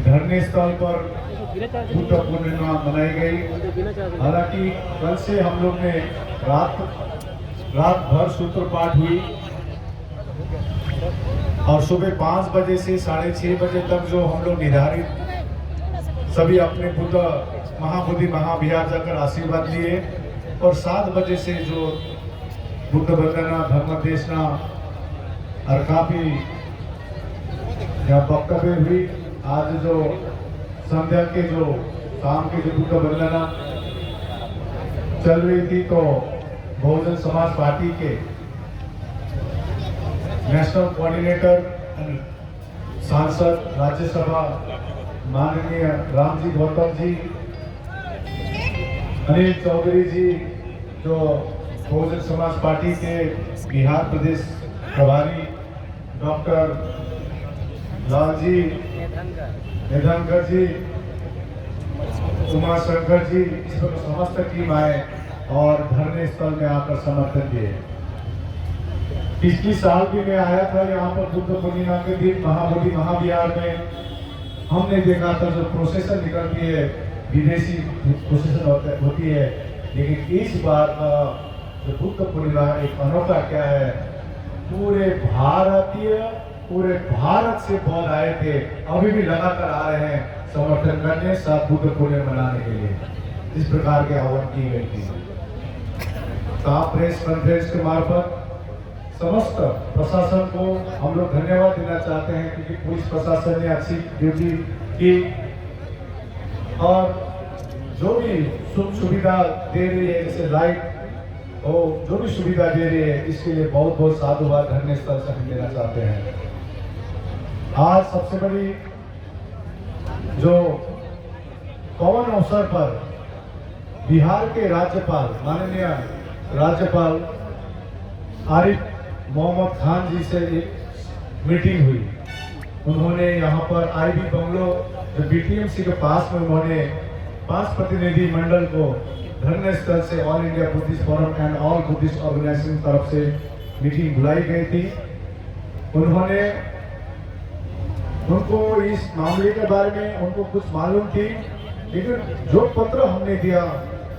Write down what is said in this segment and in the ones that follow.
धरने स्थल पर बुद्ध पूर्णिमा मनाई गई। हालांकि कल से हम लोग ने रात भर सूत्रपाठ हुई और सुबह 5 बजे से 6:30 बजे तक जो हम लोग निर्धारित सभी अपने महाबोधि महाविहार जाकर आशीर्वाद लिए और 7 बजे से जो बुद्ध वंदना धर्मदेशना और काफी वक्तव्य हुई। आज जो संध्या के जो शाम की जो बुद्ध वंदना चल रही थी तो बहुजन समाज पार्टी के नेशनल कोऑर्डिनेटर सांसद राज्यसभा माननीय रामजी गौतम जी, अनिल चौधरी जी जो बहुजन समाज पार्टी के बिहार प्रदेश प्रभारी, डॉक्टर लालजी निधनकर जी, उमा शंकर जी, इस पर समस्त टीम आए और धरने स्थल में आकर समर्थन दिए। पिछली साल भी मैं आया था यहाँ पर बुद्ध पूर्णिमा के दिन महाबोधि महाविहार में। हमने देखा था जो प्रोसेसन निकलती है, विदेशी प्रोसेसन होती है, लेकिन इस बार का जो बुद्ध पूर्णिमा एक अनोखा क्या है, पूरे भारत से बौद्ध आए थे, अभी भी लगातार आ रहे हैं समर्थन करने, साथ बुद्ध पूर्णिमा मनाने के लिए इस प्रकार के आह्वान की गई थी। प्रेस कॉन्फ्रेंस के मार्फत समस्त प्रशासन को हम लोग धन्यवाद देना चाहते हैं क्योंकि पुलिस प्रशासन ने अच्छी ड्यूटी की और जो भी सुख सुविधा दे रही है, जैसे लाइट और जो भी सुविधा दे रही है, इसके लिए बहुत बहुत साधुवाद धरने स्थल से हम देना चाहते हैं। आज सबसे बड़ी जो पावन अवसर पर बिहार के राज्यपाल माननीय राज्यपाल आरिफ मोहम्मद खान जी से एक मीटिंग हुई। उन्होंने यहाँ पर आईबी बंगलो जो बीटीएमसी के पास में उन्होंने 5 प्रतिनिधि मंडल को धरने स्थल से all India Buddhist forum and all Buddhist organisation की तरफ से मीटिंग बुलाई गई थी। उन्होंने उनको इस मामले के बारे में उनको कुछ मालूम थी, लेकिन जो पत्र हमने दिया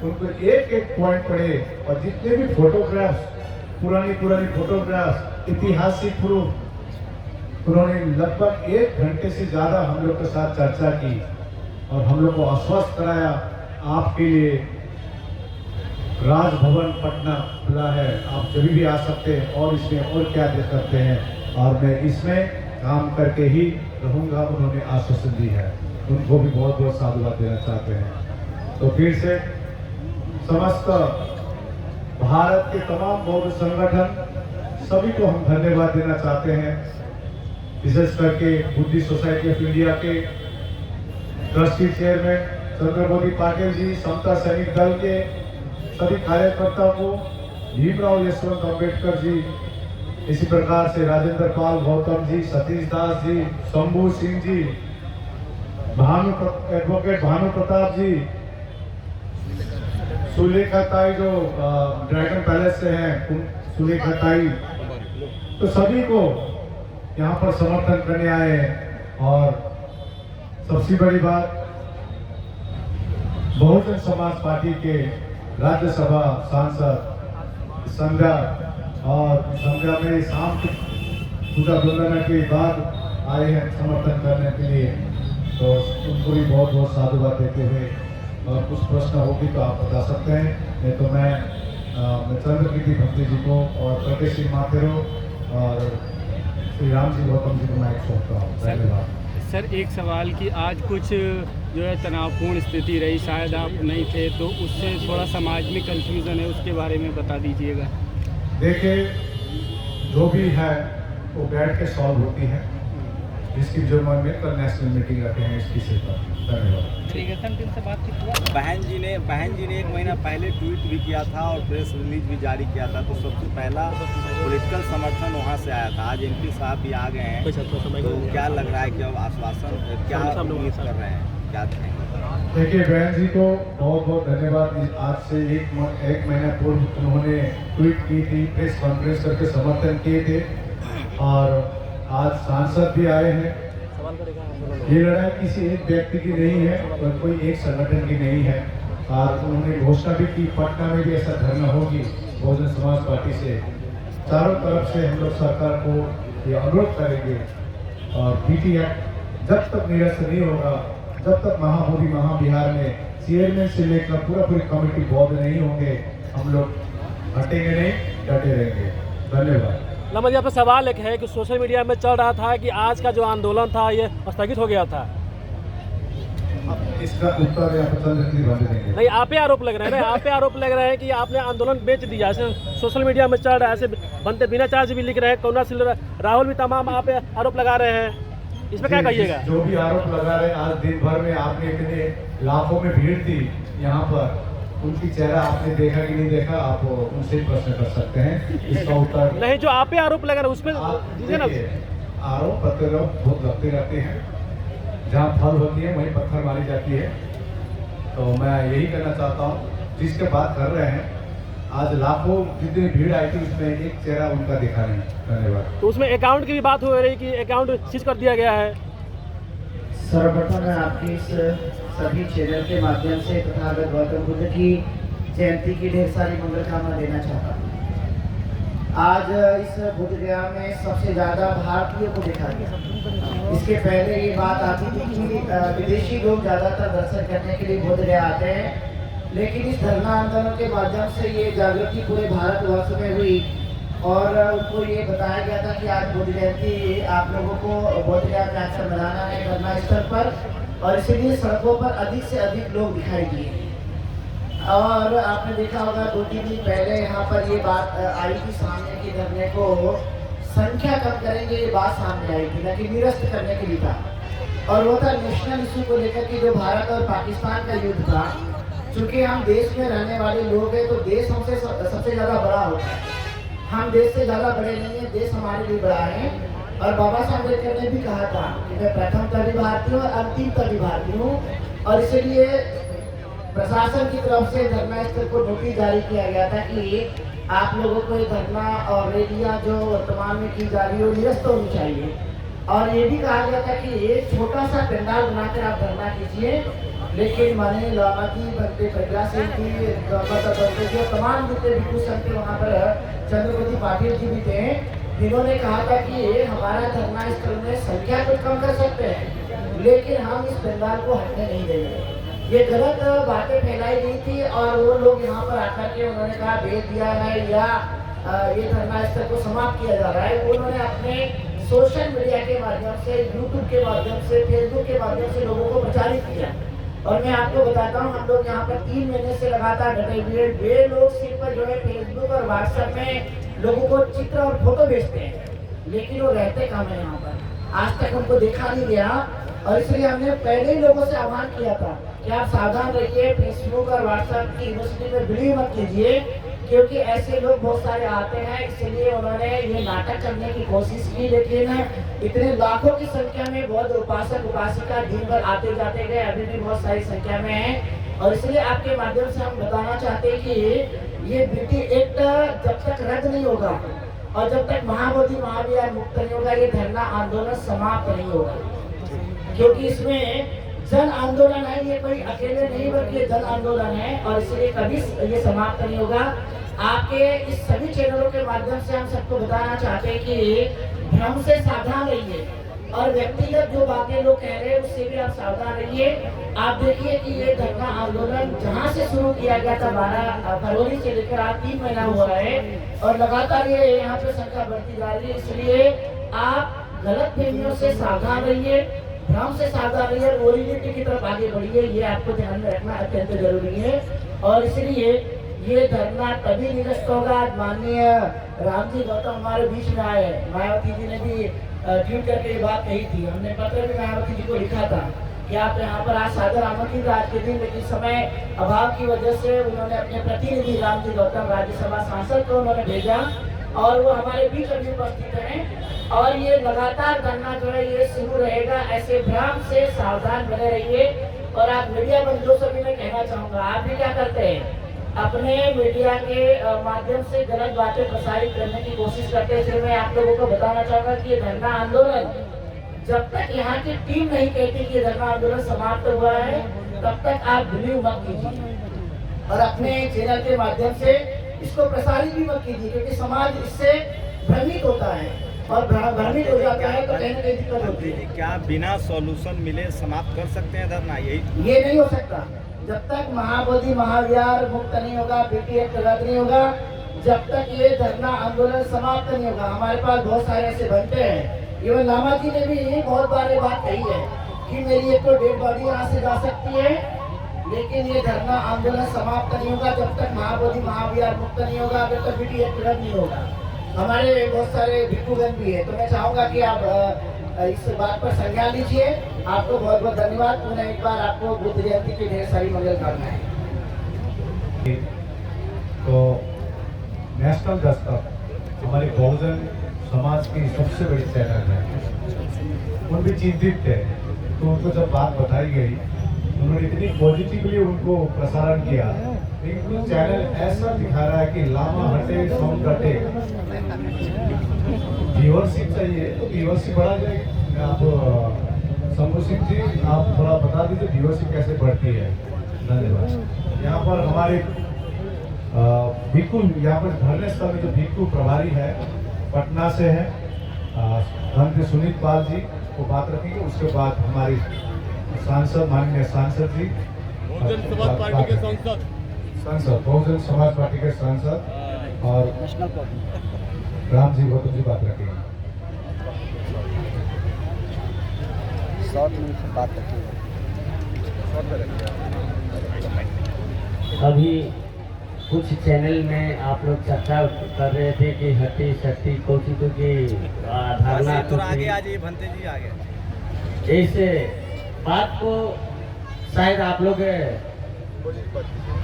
उनको एक एक पॉइंट पढ़े और जितने भी फोटोग्राफ्स पुरानी फोटोग्राफ्स ऐतिहासिक प्रूफ उन्होंने लगभग 1 घंटे से ज्यादा हम लोग के साथ चर्चा की और हम लोग को आश्वस्त कराया आपके लिए राजभवन पटना खुला है, आप जब भी आ सकते हैं और इसमें और क्या दे सकते हैं और मैं इसमें काम करके ही रहूंगा, उन्होंने आश्वासन दी है। उनको भी बहुत बहुत साधुवाद देना चाहते हैं। तो फिर से समस्त भारत के तमाम बौद्ध संगठन सभी को हम धन्यवाद देना चाहते हैं, विशेष करके बुद्धिस्ट सोसाइटी ऑफ इंडिया के ट्रस्टी चेयरमैन चंद्रमोदी पाटिल जी, समता सैनिक दल के सभी कार्यकर्ताओं को, भीमराव यशवंत अम्बेडकर जी, इसी प्रकार से राजेंद्र पाल गौतम जी, सतीश दास जी, शंभू सिंह जी, एडवोकेट भानु प्रताप जी, सुलेखा ताई जो ड्रैगन पैलेस से हैं, सुलेखा ताई, तो सभी को यहाँ पर समर्थन करने आए हैं। और सबसे बड़ी बात, बहुजन समाज पार्टी के राज्यसभा सांसद संध्या में शाम की पूजा वंदना के बाद आए हैं समर्थन करने के लिए, तो उनको भी बहुत बहुत साधुवाद देते हुए और कुछ प्रश्न होगी तो आप बता सकते हैं, नहीं तो मैं चंद्रकीर्ति भक्ति जी को और प्रकेश सिंह माथेरो और श्री राम जी गौतम जी को मैं सौंपता हूँ। धन्यवाद। सर, एक सवाल कि आज कुछ जो है तनावपूर्ण स्थिति रही, शायद आप नहीं थे, तो उससे थोड़ा समाज में कंफ्यूजन है, उसके बारे में बता दीजिएगा। देखिए, जो भी है वो बैठ के सॉल्व होती है, जिसकी जो मन में कल नेशनल मीटिंग रखे हैं इसकी से पर। धन्यवाद। ठीक है सर, से बात की बहन जी ने 1 महीना पहले ट्वीट भी किया था और प्रेस रिलीज भी जारी किया था, तो सबसे पहला पॉलिटिकल समर्थन वहां से आया था। आज एमपी साहब भी आ गए हैं, तो क्या लग रहा है कि अब आश्वासन क्या उम्मीद कर रहे हैं, क्या कहेंगे? देखिए, बहन जी को बहुत बहुत धन्यवाद। आज से एक महीना पूर्व उन्होंने ट्वीट की थी, प्रेस कॉन्फ्रेंस करके समर्थन किए थे और आज सांसद भी आए हैं ये लड़ाई किसी एक व्यक्ति की नहीं है और कोई एक संगठन की नहीं है। और उन्होंने घोषणा भी की पटना में भी ऐसा धरना होगी बहुजन समाज पार्टी से। चारों तरफ से हम लोग सरकार को ये अनुरोध करेंगे और बीटी एक्ट जब तक निरस्त नहीं होगा, जब तक महामोदी महाबिहार में चेयरमैन से लेकर पूरी कमेटी बौद्ध नहीं होंगे, हम लोग हटेंगे नहीं, डटे रहेंगे। धन्यवाद। लम्बा जी, यहाँ पे सवाल एक है कि सोशल मीडिया में चल रहा था कि आज का जो आंदोलन था ये स्थगित हो गया था। इसका उत्तर यहाँ पर चंद्र बांध देंगे। नहीं, आप पे आरोप लग रहे हैं, आप पे आरोप लग रहे हैं कि आपने आंदोलन बेच दिया, ऐसे सोशल मीडिया में चल रहा है, ऐसे बनते बिना चार्ज भी लिख रहे हैं, करुणा सिंह राहुल भी तमाम आप पे आरोप लगा रहे हैं, इस पर क्या कहिएगा? जो भी आरोप लगा रहे हैं, आज दिन भर में आपने इतने लाखों में भीड़ थी यहाँ पर, उनकी चेहरा आपने देखा कि नहीं देखा, आप उनसे प्रश्न कर सकते हैं। इसका उत्तर नहीं, जो आप पे आरोप लगा रहे हैं उसमें दीजिए ना। आरोप प्रत्यारोप बहुत लगते रहते हैं, जहाँ फल होती है वहीं पत्थर मारी जाती है। तो मैं यही कहना चाहता हूँ, जिसके बात कर रहे हैं, आज लाखों जितनी भीड़ आई थी उसमें एक चेहरा उनका दिखा नहीं। धन्यवाद। तो उसमें अकाउंट की भी बात हो रही कि अकाउंट सीज कर दिया गया है। सर्वप्रथम मैं आपकी इस सभी चैनल के माध्यम से तथागत गौतम बुद्ध की जयंती की ढेर सारी मंगल कामना देना चाहता हूँ। आज इस बुद्ध गया में सबसे ज़्यादा भारतीय को देखा गया। इसके पहले ये बात आती थी कि विदेशी लोग ज़्यादातर दर्शन करने के लिए बुद्ध गया आते हैं, लेकिन इस धरना आंदोलन के माध्यम से ये जागृति पूरे भारतवर्ष में हुई और उनको ये बताया गया था कि आज बुद्ध जयंती आप लोगों को बुद्ध गया का अक्सर मनाना है धरना स्थल पर, और इसीलिए सड़कों पर अधिक से अधिक लोग दिखाई दिए। और आपने देखा होगा 2-3 दिन पहले यहाँ पर ये बात आई थी सामने की धरने को संख्या कम करेंगे, ये बात सामने आई थी, न कि निरस्त करने के लिए था। और वो था नेशनल इशू को लेकर कि जो भारत और पाकिस्तान का युद्ध था। चूँकि हम देश में रहने वाले लोग हैं तो देश हमसे सबसे ज़्यादा बड़ा होता है, हम देश से ज़्यादा बड़े नहीं हैं, देश हमारे लिए बड़ा है। और बाबा साहब अम्बेडकर ने भी कहा था कि मैं प्रथम तभी भारतीय हूँ और अंतिम तभी भारतीय हूँ। और इसीलिए प्रशासन की तरफ से धरना स्थल को नोटिस जारी किया गया था कि आप लोगों को ये धरना और रैलियाँ जो वर्तमान में की जा रही है वो निरस्त होनी चाहिए। और ये भी कहा गया था कि ये छोटा सा पंडाल बनाकर आप धरना कीजिए, लेकिन माननीय लामाजी बनते प्रज्ञा सिंह की तमाम जितने भी कुछ संघ थे वहाँ पर चंद्रमती पाटिल जी भी थे, जिन्होंने कहा था कि हमारा धरना स्थल में संख्या कुछ कम कर सकते हैं, लेकिन हम इस पंडाल को हटने नहीं देंगे। ये गलत बातें फैलाई गई थी और वो लोग यहाँ पर आकर के उन्होंने कहा भेज दिया है या ये धरना स्थल को समाप्त किया जा रहा है। उन्होंने अपने सोशल मीडिया के माध्यम से, यूट्यूब के माध्यम से, फेसबुक के माध्यम से लोगों को प्रचारित किया। और मैं आपको बताता हूँ, हम लोग यहाँ पर 3 महीने से लगातार डटे हुए, वे लोग सिर्फ जो है फेसबुक और व्हाट्सएप में लोगों को चित्र और फोटो भेजते हैं, लेकिन वो रहते कहाँ है यहाँ पर, आज तक हमको देखा नहीं गया। और इसलिए हमने पहले ही लोगों से आह्वान किया था कि आप सावधान रहिए, फेसबुक और व्हाट्सएप की यूनिवर्सिटी में बिलीव मत कीजिए, क्योंकि ऐसे लोग बहुत सारे आते हैं। इसलिए उन्होंने ये नाटक करने की कोशिश की, लेकिन इतने लाखों की संख्या में बौद्ध उपासक उपासिका दिन भर आते जाते गए, अभी भी बहुत सारी संख्या में है। और इसलिए आपके माध्यम से हम बताना चाहते हैं कि ये बीटी एक्ट जब तक रद्द नहीं होगा और जब तक महाबोधि महाविहार मुक्त नहीं होगा, ये धरना आंदोलन समाप्त नहीं होगा, क्योंकि इसमें जन आंदोलन है, ये कोई अकेले नहीं बल्कि ये जन आंदोलन है और इसलिए कभी ये समाप्त नहीं होगा। आपके इस सभी चैनलों के माध्यम से हम सबको बताना चाहते हैं कि भ्रम से सावधान रहिए और व्यक्तिगत जो बातें लोग कह रहे हैं उससे भी आप सावधान रहिए। आप देखिए कि ये धरना आंदोलन जहाँ से शुरू किया गया था 12 फरवरी से लेकर आज 3 महीना हुआ है और लगातार ये यहाँ पे संख्या बढ़ती जा रही है। इसलिए आप गलत फहमियों से सावधान रहिए, भ्रम से सावधान रहिए, ओरिजिनिटी की तरफ आगे बढ़िए, ये आपको ध्यान में रखना अत्यंत जरूरी है। और इसलिए ये धरना तभी निरस्त होगा। माननीय रामजी गौतम हमारे बीच में आए, मायावती जी ने भी ट्वीट करके ये बात कही थी, हमने पत्र भी मायावती जी को लिखा था कि आप यहाँ पर आज सादर आमंत्रित आज के दिन, लेकिन समय अभाव की वजह से उन्होंने अपने प्रतिनिधि रामजी गौतम राज्यसभा सांसद को उन्होंने भेजा और वो हमारे बीच अभी उपस्थित हैं। और ये लगातार धरना जो है ये शुरू रहेगा। ऐसे भ्रम से सावधान बने रहिए। और आप मीडिया बंधुओं से भी मैं कहना चाहूँगा, आप भी क्या करते हैं, अपने मीडिया के माध्यम से गलत बातें प्रसारित करने की कोशिश करते हैं। इसलिए मैं आप लोगों को बताना चाहूँगा कि ये धरना आंदोलन जब तक यहाँ की टीम नहीं कहती कि धरना आंदोलन समाप्त हुआ है, तब तक आप बिलीव मत कीजिए और अपने चैनल के माध्यम से इसको प्रसारित भी मत कीजिए, क्योंकि समाज इससे भ्रमित होता है और भ्रमित हो जाता है तो कहीं ना कहीं दिक्कत होती है। क्या बिना सॉल्यूशन मिले समाप्त कर सकते हैं धरना? यही ये नहीं हो सकता जब तक महाबोधि महाविहार मुक्त नहीं होगा, बीटी एक्ट रद्द नहीं होगा, जब तक ये धरना आंदोलन समाप्त नहीं होगा। हमारे पास बहुत सारे ऐसे बनते हैं, इवन लामा जी ने भी ये बहुत बार ये बात कही है कि मेरी एक तो डेड बॉडी यहाँ से जा सकती है, लेकिन ये धरना आंदोलन समाप्त नहीं होगा जब तक महाबोधि महाविहार मुक्त नहीं होगा, जब तक बीटी एक्ट रद्द नहीं होगा। हमारे बहुत सारे भिक्षुगण भी है, तो मैं चाहूँगा कि आप इस बात पर संज्ञान लीजिए। आपको बहुत बहुत धन्यवाद। पुनः एक बार आपको बुद्ध जयंती की ढेर सारी मंगल कामनाएं। तो नेशनल दस्तक हमारे बहुजन समाज की सबसे बड़ी चैनल है, उन भी चिंतित थे, तो उनको जब बात बताई गई उन्होंने इतनी पॉजिटिवली उनको प्रसारण किया, लेकिन चैनल ऐसा दिखा रहा है कि लामा हटे सोम कटे। व्यूअरशिप चाहिए तो व्यूअरशिप बढ़ा जाएगी। आप शंभू सिंह जी आप थोड़ा बता दीजिए व्यूअरशिप कैसे बढ़ती है। धन्यवाद। यहाँ पर हमारे भिक्खु, यहाँ पर धरने स्थल में जो भिक्खु प्रभारी है पटना से है, मंत्री सुनीत पाल जी को बात रखेंगे। उसके बाद हमारी सांसद माननीय सांसद जी, बहुजन समाज पार्टी के सांसद और राम जी गौतम जी बात रखेंगे। अभी कुछ चैनल में आप लोग चर्चा कर रहे थे कि हट्टी शक्ति कोची तो की धारणा तो आगे आ जाइए भंते जी, आगे इस बात को शायद आप लोग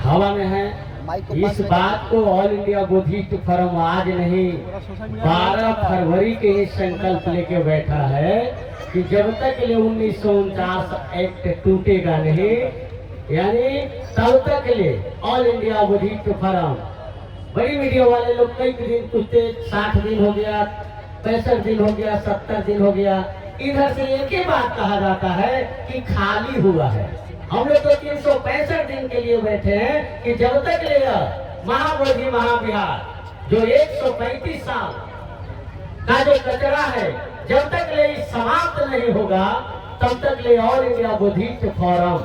हवा में है। इस बात को ऑल इंडिया बुद्धिस्ट फोरम आज नहीं 12 फरवरी के ही संकल्प लेके बैठा है कि जब तक के लिए 1949 एक्ट टूटेगा नहीं, यानी तब तक के लिए ऑल इंडिया बुद्धिस्ट फोरम, बड़ी मीडिया वाले लोग कई दिन पूछते 60 दिन हो गया, 65 दिन हो गया, 70 दिन हो गया, इधर से एक ही बात कहा जाता है कि खाली हुआ है। हम लोग तो 365 दिन के लिए बैठे हैं कि जब तक ले महाबोधि महाविहार जो 135 साल का जो कचरा है, जब तक ले समाप्त नहीं होगा तब तक ले ऑल इंडिया बुद्धिस्ट फोरम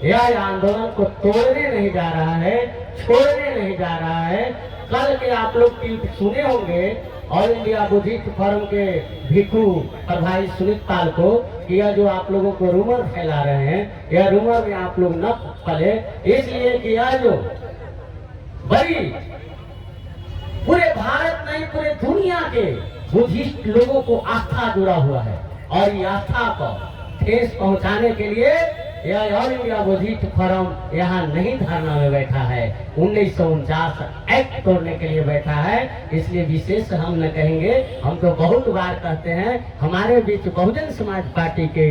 यह आंदोलन को तोड़ने नहीं जा रहा है, छोड़ने नहीं जा रहा है। कल के आप लोग ट्वीट सुने होंगे ऑल इंडिया बुद्धिस्ट फोरम के भिक्खु प्रभारी सुनीत पाल को, यह जो आप लोगों को रूमर फैला रहे हैं, यह रूमर में आप लोग न पले, इसलिए कि यह जो बड़ी पूरे भारत नहीं पूरे दुनिया के बुद्धिस्ट लोगों को आस्था जुड़ा हुआ है और ये आस्था को ठेस पहुंचाने के लिए यह ऑल इंडिया बुद्धिस्ट फोरम यहाँ नहीं धरना में बैठा है, 1949 एक्ट तोड़ने के लिए बैठा है। इसलिए विशेष हम न कहेंगे, हम तो बहुत बार कहते हैं। हमारे बीच बहुजन समाज पार्टी के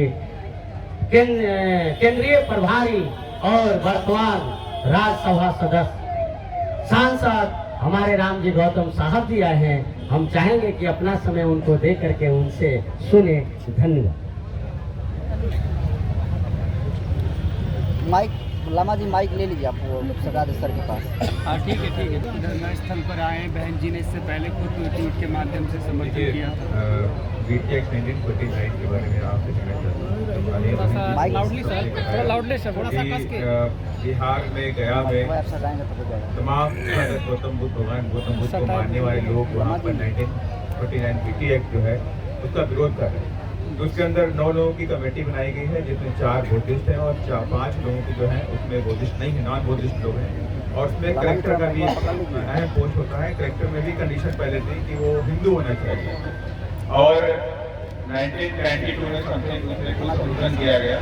केंद्रीय प्रभारी और वर्तमान राज्यसभा सदस्य सांसद हमारे राम जी गौतम साहब जी आए हैं। हम चाहेंगे कि अपना समय उनको दे करके उनसे सुने। धन्यवाद। माइक लामा जी माइक ले लीजिए, आप वो सरदार सर के पास। हाँ ठीक है। धरना स्थल पर आए बहन जी ने इससे पहले खुद ट्वीट के माध्यम से समर्थन किया था। बीटी एक्ट 1949 के बारे में आपसे माइक लाउडली सर, थोड़ा लाउडली सर, थोड़ा सा कस के। बिहार में गया में आप सर आएंगे तो हो जाएगा। तमाम गौतम बुद्ध को मानने वाले लोग वहाँ पर 1949 बीटी एक्ट जो है उसका विरोध कर रहे हैं। तो उसके अंदर 9 लोगों की कमेटी बनाई गई है, जिसमें 4 बुद्धिस्ट हैं और 5 लोगों की जो है उसमें बुद्धिस्ट नहीं है, नॉन बुद्धिस्ट लोग हैं। और उसमें कलेक्टर का भी अहम पोस्ट होता है। कलेक्टर में भी कंडीशन पहले थी कि वो हिंदू होना चाहिए और 1992 में दूसरे को संशोधन किया गया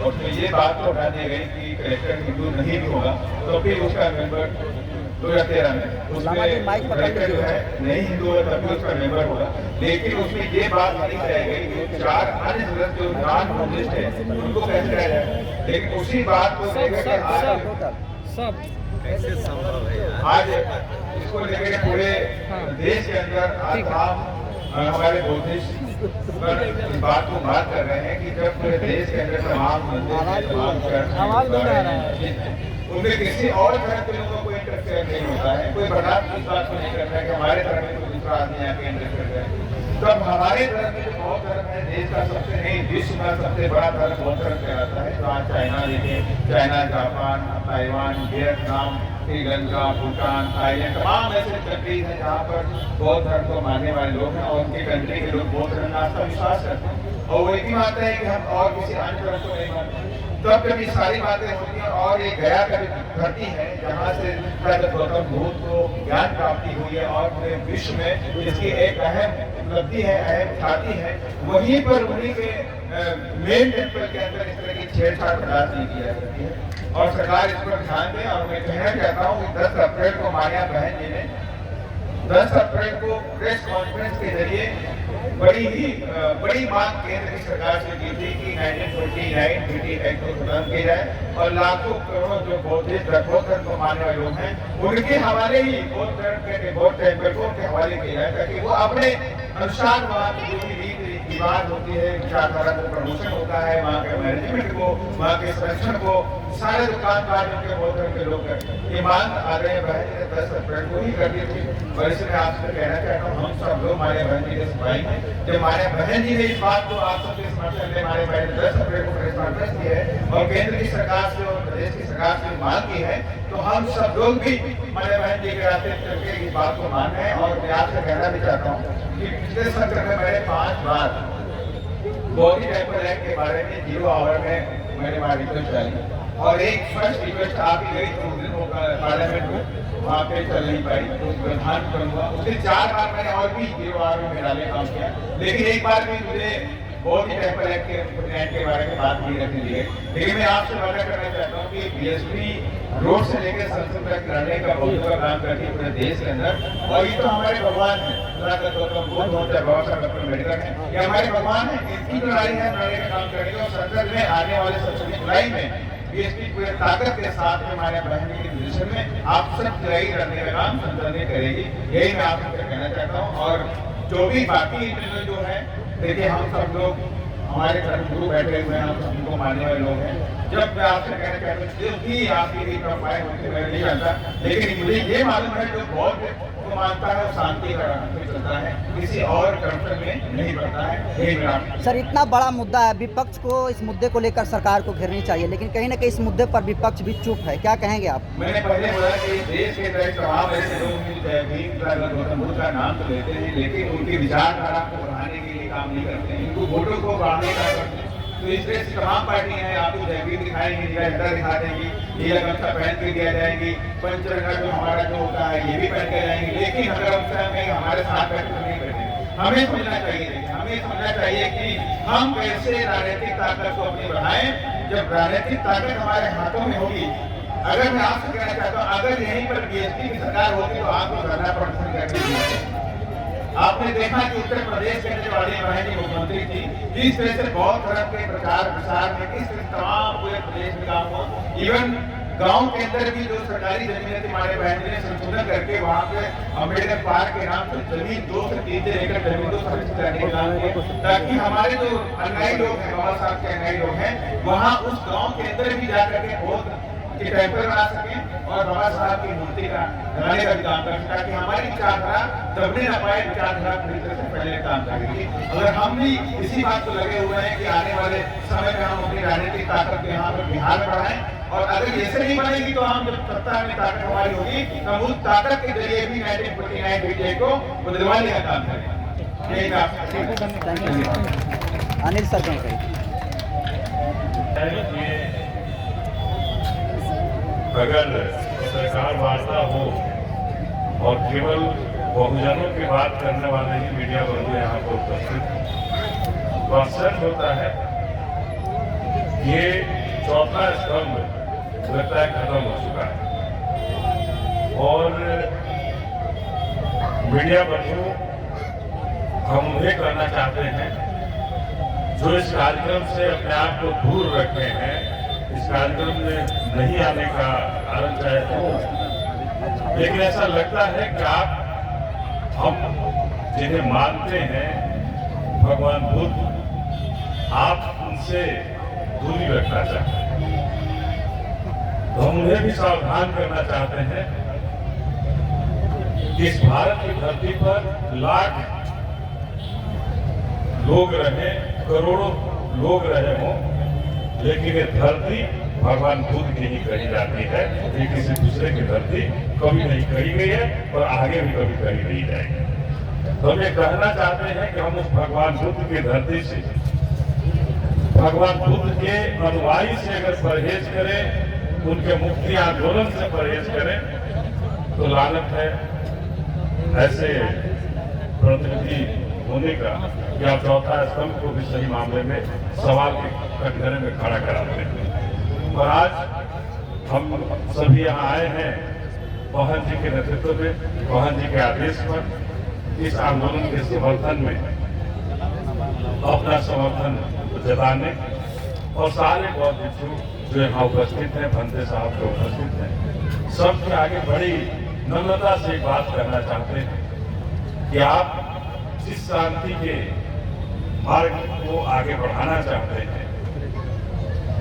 और फिर ये बात तो हटा दी गई कि कलेक्टर हिंदू नहीं भी होगा, तो फिर उसका मेंबर 2013 में उसमें कलेक्टर जो है नहीं हिंदू होगा तभी उसका मेंबर होगा। लेकिन उसमें ये बात नहीं रह गई कि 4 अन्य सदस्य जो नॉन बुद्धिस्ट है उनको कैसे रह जाए। लेकिन उसी बात को लेकर सब कैसे संभव है यार? आज इसको लेकर पूरे देश के अंदर आज हमारे बुद्धिस्ट पर इस बात को बात कर रहे हैं कि जब पूरे देश के अंदर तमाम उनमें किसी और धर्म के लोगों को कोई इंटरफेयर नहीं होता है, कोई बर्दाश्त इस बात को नहीं करता है कि हमारे धर्म में कोई दूसरा आदमी आके इंटरफेयर करे। तब हमारे धर्म में जो बौद्ध धर्म है, देश का सबसे नहीं विश्व का सबसे बड़ा धर्म बौद्ध धर्म कहलाता है। तो आज चाइना देखिए, China, Japan, Taiwan, Vietnam, Sri Lanka, Bhutan, Thailand, तमाम ऐसे कंट्रीज हैं जहाँ पर बौद्ध धर्म को मानने वाले लोग हैं और उनके कंट्री के लोग बौद्ध धर्म में आस्था विश्वास करते हैं और वो एक ही मानते हैं कि हम और किसी अन्य धर्म को नहीं मानते। तब जब ये सारी बातें होती हैं और ये गया का धरती है जहाँ से गौतम बुद्ध को ज्ञान प्राप्ति हुई है और पूरे विश्व में इसकी एक अहम उपलब्धि है, अहम ख्याति है, वहीं पर उन्हीं के मेन टेम्पल के अंदर इस तरह की छेड़छाड़ बर्दाश्त नहीं की जा सकती है और सरकार इस पर ध्यान दे। और मैं कहना चाहता हूँ कि 10 अप्रैल को मारिया बहन जी ने 10 अप्रैल को प्रेस कॉन्फ्रेंस के जरिए बड़ी मांग केंद्र की सरकार से की थी कि 1929 ट्रीटी एक्ट को खत्म किया जाए और लाखों करोड़ों जो बौद्ध धर्म को मानने वाले लोग हैं उनके हवाले ही बौद्ध धर्म के बौद्ध टेम्पल को उनके हवाले किया जाए ताकि वो अपने अनुसार वहाँ की जो भी रीति रिवाज होती है, विचारधारा को प्रमोशन होता है, वहाँ के मैनेजमेंट को, वहाँ के संरक्षण को सारे दुकानदार उनके बौद्ध धर्म के लोग करते हैं। ये मांग आदरणीय बहन जी ने 10 अप्रैल को ही कर दी थी और इसलिए आपसे कहना चाहता हूँ हम सब लोग मारिया बहन जी के सिपाही हैं। जब मारिया बहन जी ने इस बात को आप सबके समर्थन में मारिया बहन ने 10 अप्रैल को प्रेस कॉन्फ्रेंस की है और केंद्र की सरकार से और प्रदेश की सरकार से मांग की है तो हम सब लोग भी मारिया बहन जी के रास्ते चलकर इस बात को मान रहे हैं। और मैं आपसे कहना भी चाहता हूँ कि पिछले सत्र में मैंने 5 बार बौद्ध टेम्पल एक्ट के बारे में 0 आवर में मैंने वहाँ रिक्वेस्ट डाली और एक फर्स्ट रिक्वेस्ट आपकी गई 2 दिन होगा पार्लियामेंट में, वहाँ पे चल नहीं पाई तो प्रधान करूँगा। उसके 4 बार मैंने और भी 0 आवर में डाले काम किया लेकिन एक बार भी मुझे बौद्ध टेम्पल एक्ट के बारे में बात नहीं रखने दी गई। लेकिन मैं आपसे वादा करना चाहता हूँ कि बीएसपी रोड से लेकर संसद तक लड़ने का बहुत बड़ा काम करती है पूरे देश के अंदर और ये तो हमारे भगवान है, बाबा साहब डॉक्टर अम्बेडकर है, ये हमारे भगवान है, इनकी लड़ाई है लड़ने का काम करेंगे और संसद में आने वाले संसदीय जुलाई में बीएसपी पूरे ताकत के साथ में हमारे बहन के पोजीशन में आप सब लड़ाई लड़ने का काम संसद में करेगी। यही मैं आपसे कहना चाहता हूँ। और जो भी बाकी इंटरव्यू जो है देखिए हम सब लोग हमारे धर्मगुरु बैठे हुए हैं, हम सबको मानने वाले लोग हैं। जब मैं आपसे कहना चाहता हूँ जो भी आपकी भी प्रोफाइल होती है मैं नहीं जानता लेकिन मुझे ये मालूम है जो बौद्ध को मानता है वो शांति का राह पे चलता है, किसी और कर्तव्य में नहीं बढ़ता है। यही मेरा सर इतना बड़ा मुद्दा है, विपक्ष को इस मुद्दे को लेकर सरकार को घेरनी चाहिए लेकिन कहीं ना कहीं इस मुद्दे पर विपक्ष भी चुप है, क्या कहेंगे आप? मैंने पहले बोला कि देश के अंदर तमाम ऐसे लोग गौतम बुद्ध का नाम तो लेते हैं लेकिन उनकी विचारधारा को बढ़ाने के लिए काम नहीं करते हैं, उनको वोटों को बढ़ाने का करते हैं। तो इसलिए तमाम पार्टियां हैं आपको जयवीर दिखाएंगी, झंडा दिखा देंगी, नीला गमछा पहन के दिया जाएंगी, पंचरंगा जो हमारा जो होता है ये भी पहन के जाएंगे लेकिन अगर हम हमारे साथ बैठे तो नहीं बैठे। हमें समझना चाहिए, हमें समझना चाहिए कि हम कैसे राजनीतिक ताकत को अपनी बढ़ाएं। जब राजनीतिक ताकत हमारे हाथों में होगी, अगर मैं आपसे कहना चाहता हूँ अगर यहीं पर बीएसपी की सरकार होती तो आपको धरना प्रदर्शन करनी। आपने देखा कि उत्तर प्रदेश के अंदर वाली बहन जी मुख्यमंत्री थी, किस तरह से बौद्ध धर्म के प्रचार प्रसार में किस तरह तमाम पूरे प्रदेश में काम हो। इवन गांव के अंदर भी जो सरकारी जमीनें थी हमारे बहन जी ने संशोधन करके वहाँ पे अम्बेडकर पार्क के नाम पर जमीन 2 से 3 एकड़ जमीन को संरक्षित करने का काम किया ताकि हमारे जो अनुयायी लोग हैं, बाबा साहब के अनुयायी लोग हैं, वहाँ उस गाँव के अंदर भी जाकर के बौद्ध के टेम्पल बना सकें और बाबा साहब की मूर्ति का बनाने का भी काम करें ताकि हमारी विचारधारा दबने न पाए, विचारधारा पूरी तरह से पहले काम करेगी। अगर हम भी इसी बात को लगे हुए हैं कि आने वाले समय में हम अपनी राजनीतिक ताकत को यहाँ पर बिहार में बढ़ाएं और अगर ऐसे नहीं बढ़ेगी तो हम जब सत्ता में ताकत हमारी होगी तो उस ताकत के जरिए भी 1949 ट्रीटी को बदलवाने का काम करेंगे। यही अनिल सर अगर सरकार वार्ता हो और केवल बहुजनों की बात करने वाले ही मीडिया बंधु यहाँ पर उपस्थित तो अक्सर होता है ये चौथा स्तंभ लगता है खत्म हो चुका है और मीडिया बंधु हम उन्हें करना चाहते हैं जो इस कार्यक्रम से अपने आप को दूर रखे हैं, इस कार्यक्रम में नहीं आने का कारण चाहे तो, लेकिन ऐसा लगता है कि आप हम जिन्हें मानते हैं भगवान बुद्ध आप उनसे दूरी रखना चाहते हैं, तो हम उन्हें भी सावधान करना चाहते हैं कि इस भारत की धरती पर लाख लोग रहे, करोड़ों लोग रहे हों, लेकिन ये धरती भगवान बुद्ध की ही कही जाती है। ये किसी दूसरे की धरती कभी नहीं कही गई है और आगे भी कभी कही नहीं जाएगी। तो हम ये कहना चाहते हैं कि हम उस भगवान बुद्ध की धरती से, भगवान बुद्ध के अनुयायी से अगर परहेज करें, उनके मुक्ति आंदोलन से परहेज करें, तो लानत है ऐसे प्रतिनिधि होने का कि आप चौथा स्तंभ को भी सही मामले में सवाल के कटघरे में खड़ा कराते हैं। और आज हम सभी यहाँ आए हैं पवन जी के नेतृत्व में, पवन जी के आदेश पर इस आंदोलन के समर्थन में अपना समर्थन जताने, और सारे बौद्ध भिक्षु जो यहाँ उपस्थित हैं, भंते साहब जो उपस्थित हैं, सबके आगे बड़ी नम्रता से एक बात करना चाहते हैं कि आप जिस शांति के मार्ग को आगे बढ़ाना चाहते हैं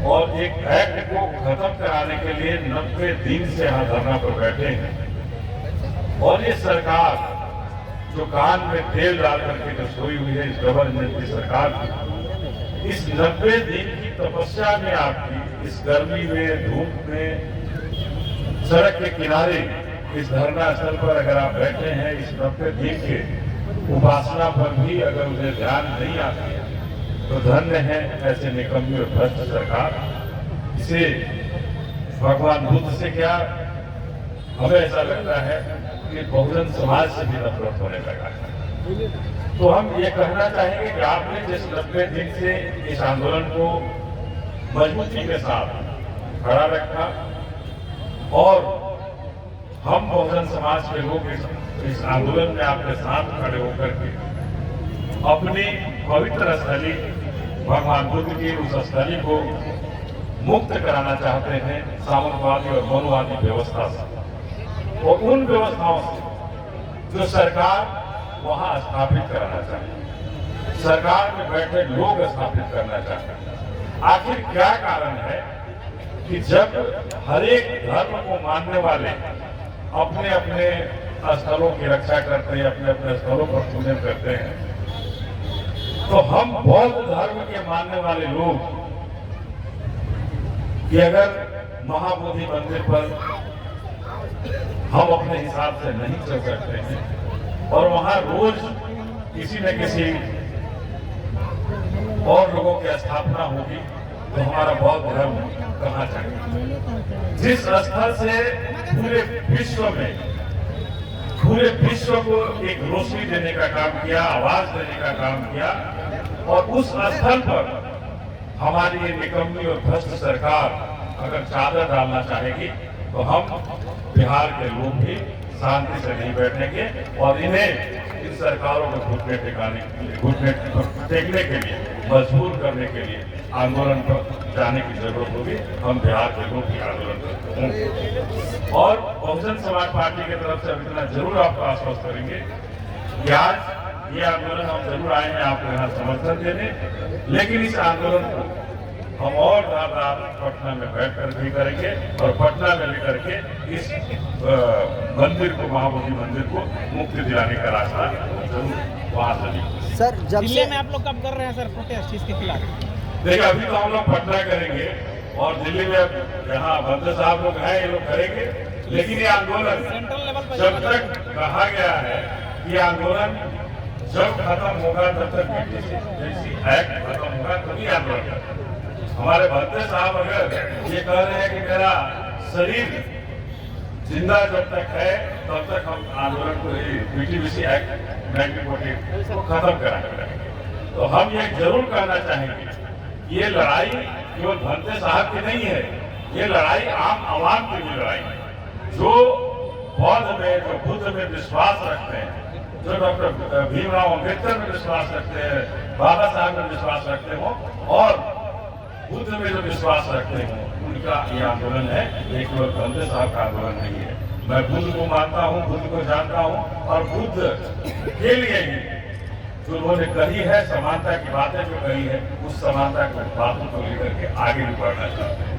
और एक एक्ट को खत्म कराने के लिए 90 दिन से यहाँ धरना पर बैठे हैं, और ये सरकार जो कान में तेल डाल करके जो सोई हुई है, इस डबल इंजन की सरकार, इस 90 दिन की तपस्या में आपकी, इस गर्मी में, धूप में, सड़क के किनारे इस धरना स्थल पर अगर आप बैठे हैं, इस 90 दिन के उपासना पर भी अगर उन्हें ध्यान नहीं आती है, तो धन्य है ऐसे निकम्मी और भ्रष्ट सरकार। इसे भगवान बुद्ध से क्या, हमें ऐसा लगता है कि बहुजन समाज से भी नफरत होने लगा है। तो हम ये कहना चाहेंगे कि आपने जिस 90 दिन से इस आंदोलन को मजबूती के साथ खड़ा रखा, और हम बहुजन समाज के लोग इस आंदोलन में आपके साथ खड़े होकर के अपनी पवित्र स्थली भगवान बुद्ध की उस स्थली को मुक्त कराना चाहते हैं सामंतवादी और मनुवादी व्यवस्था से, और उन व्यवस्थाओं से जो सरकार वहां स्थापित कराना चाहती, सरकार में बैठे लोग स्थापित करना चाहते हैं। आखिर क्या कारण है कि जब हर एक धर्म को मानने वाले अपने अपने स्थलों की रक्षा करते हैं, अपने अपने स्थलों पर पूजन करते हैं, तो हम बौद्ध धर्म के मानने वाले लोग कि अगर महाबोधि मंदिर पर हम अपने हिसाब से नहीं चल सकते हैं और वहां रोज किसी न किसी और लोगों की स्थापना होगी, तो हमारा बौद्ध धर्म कहाँ जाएगा? जिस स्थल से पूरे विश्व को एक रोशनी देने का काम किया, आवाज देने का काम किया, और उस स्थल पर हमारी ये निकम्मी और भ्रष्ट सरकार अगर चादर डालना चाहेगी, तो हम बिहार के लोग भी शांति से नहीं बैठेंगे, और इन्हें इन सरकारों को घुटने टेकने के लिए मजबूर करने के लिए आंदोलन पर जाने की जरूरत होगी। हम बिहार के लोग भी आंदोलन करते हैं, और बहुजन समाज पार्टी की तरफ से अब इतना जरूर आपको आश्वस्त करेंगे कि आज ये आंदोलन हम जरूर आए हैं आपको यहाँ समर्थन देने, लेकिन इस आंदोलन को हम और धारदार पटना में बैठकर भी करेंगे, और पटना में लेकर के इस मंदिर को, महाबोधि मंदिर को मुक्ति दिलाने का रास्ता जरूर वहां से। सर जब दिल्ली में आप लोग कब कर रहे हैं सर प्रोटेस्ट इसके खिलाफ? देखिए, अभी तो हम लोग पटना करेंगे, और दिल्ली में यहाँ भंते साहब लोग हैं, ये लोग करेंगे, लेकिन ये आंदोलन जब तक कहा गया है कि आंदोलन जब खत्म होगा, तब तक जैसी एक्ट खत्म होगा तभी आंदोलन। हमारे भंते साहब अगर ये कह रहे हैं कि मेरा शरीर जिंदा जब तक है तब तक हम आंदोलन को, पीटीबीसी एक्ट 1948 को खत्म कराएंगे, तो हम ये जरूर कहना चाहेंगे कि ये लड़ाई केवल भंते साहब की नहीं है, ये लड़ाई आम आवाम की भी लड़ाई है। जो बौद्ध में, जो बुद्ध में विश्वास रखते हैं, जो डॉक्टर भीमराव अम्बेडकर में विश्वास रखते हैं, बाबा साहब में विश्वास रखते हो, और बुद्ध में जो विश्वास रखते हैं, उनका ये आंदोलन है, ये केवल भंते साहब का आंदोलन नहीं है। मैं बुद्ध को मानता हूँ, बुद्ध को जानता हूँ, और बुद्ध के लिए ही जो उन्होंने कही है, समानता की बातें जो कही है, उस समानता की बातों को लेकर के आगे भी बढ़ना चाहते हैं।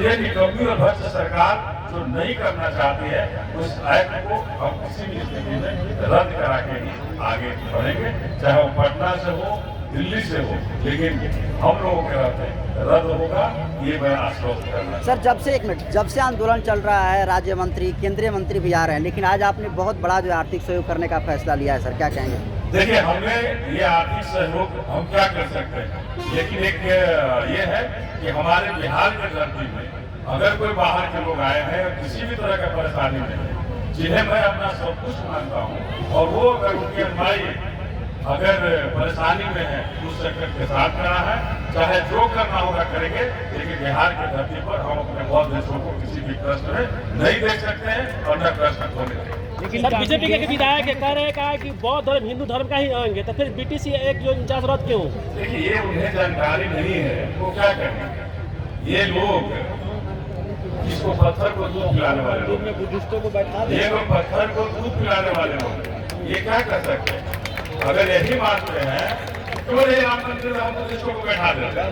ये निकम्मी और भ्रष्ट सरकार जो नहीं करना चाहती है, उस एक्ट को हम किसी भी स्थिति में रद्द करा के ही आगे बढ़ेंगे, चाहे वो पटना से हो, दिल्ली से हो, लेकिन हम लोगों के रहते रद्द होगा, ये मैं आश्वस्त करना। सर जब से आंदोलन चल रहा है, राज्य मंत्री, केंद्रीय मंत्री भी आ रहे हैं, लेकिन आज आपने बहुत बड़ा जो आर्थिक सहयोग करने का फैसला लिया है, सर क्या कहेंगे? देखिए, हमने ये आर्थिक सहयोग हम क्या कर सकते हैं, लेकिन एक ये है कि हमारे बिहार के धरती में अगर कोई बाहर के लोग आए हैं किसी भी तरह का परेशानी में, जिन्हें मैं अपना सब कुछ मानता हूँ, और वो अगर उनकी अनुयायी अगर परेशानी में है, उस सेक्टर के साथ खड़ा है, चाहे जो करना होगा करेंगे, लेकिन बिहार की धरती पर हम अपने बौद्ध देशों को किसी भी प्रश्न में नहीं देख सकते हैं और न प्रश्न होने देंगे। लेकिन सर बीजेपी के विधायक कह रहे हैं कि बौद्ध धर्म हिंदू धर्म का ही अंग है, तो फिर बीटीसी एक जो इंचार्ज रद्द क्यों? देखिए, ये उन्हें जानकारी नहीं है, वो क्या करेंगे। ये लोग जिसको पत्थर को दूध पिलाने वाले लोग, बुद्धिस्टों को बैठा ये लोग पत्थर को दूध पिलाने वाले लोग, ये क्या कर सकते हैं? अगर यही मानते हैं क्यों नहीं राम मंदिर में हम बुद्धिस्टों को बैठा देते?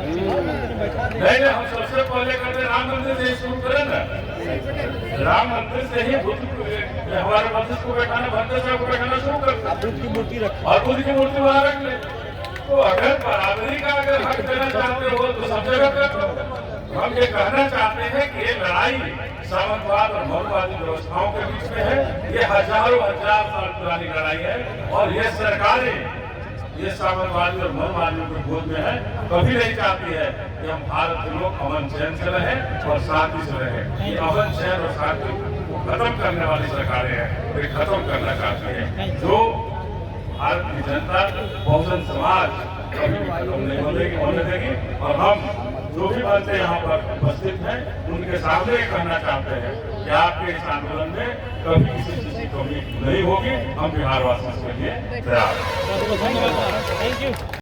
नहीं, हम सबसे पहले कहते राम मंदिर से शुरू करें ना, राम मंदिर से ही हमारे बुद्धिस्ट को बैठाना, भक्त साहब को बैठाना शुरू कर, बुद्ध की मूर्ति रख और बुद्ध की मूर्ति वहां रख ले। तो अगर बराबरी का अगर हक देना चाहते हो तो सब जगह कर दो। हम ये कहना चाहते हैं कि ये लड़ाई सामंतवाद और मौलवादी व्यवस्थाओं के बीच में है। ये हजारों हजार साल पुरानी लड़ाई है, और ये सरकारें ये सामंतवादी और मौलवादियों के गोद में है, कभी नहीं चाहती है कि हम भारत के लोग अमन चैन से रहें और शांति से रहें। ये अमन चैन और शांति को खत्म करने वाली सरकारें हैं, ये खत्म करना चाहती है। जो भारत की जनता, बहुजन समाज कभी भी खत्म नहीं होने देगी, और हम जो भी बंदे यहाँ पर उपस्थित हैं उनके सामने कहना चाहते हैं कि आपके इस आंदोलन में कभी किसी चीज की कमी नहीं होगी। हम बिहार वासियों के लिए तैयार हैं। धन्यवाद, थैंक यू।